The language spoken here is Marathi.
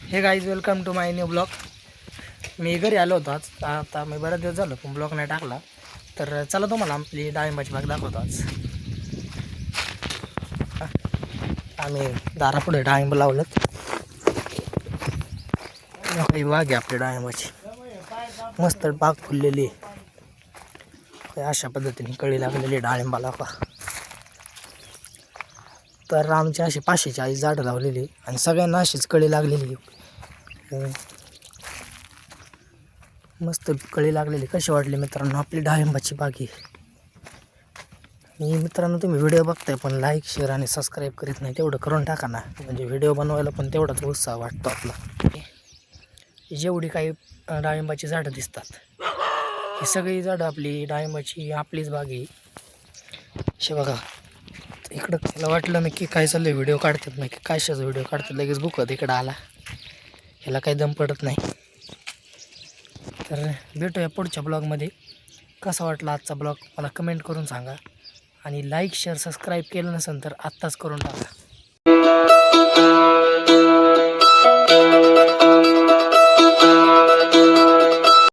हे guys welcome to my new blog. मी घरी आलो होतो आज. आता मी बरेच दिवस झालो पण ब्लॉग नाही टाकला. तर चला तुम्हाला आपली डाळिंबाची बाग दाखवतो आज. आम्ही दारापुढे डाळिंब लावलेत. ही बाग आहे आपली डाळिंबाची. मस्त बाग फुललेली आहे. अशा पद्धतीने कळी लागलेली डाळिंबाला का. तर आमची अशी 540 झाडं लावलेली आणि सगळ्यांना अशीच कळी लागलेली. मस्त कळी लागलेली. कशी वाटली मित्रांनो आपली डाळिंबाची बागी. मी मित्रांनो तुम्ही व्हिडिओ बघताय पण लाईक शेअर आणि सबस्क्राईब करीत नाही, तेवढं करून टाका ना. म्हणजे व्हिडिओ बनवायला पण तेवढाच उत्साह वाटतो आपला. जेवढी काही डाळिंबाची झाडं दिसतात ही सगळी झाडं आपली डाळिंबाची आपलीच बागी. असे बघा इकडं त्याला वाटलं ना की काय चाललं व्हिडिओ काढतात नाही की कशाचा व्हिडिओ काढतात, लगेच बुकत इकडं आला. ह्याला काही दम पडत नाही. तर भेटूया पुढच्या ब्लॉगमध्ये. कसा वाटला आजचा ब्लॉग मला कमेंट करून सांगा आणि लाईक शेअर सबस्क्राईब केलं नसेल तर आत्ताच करून टाका.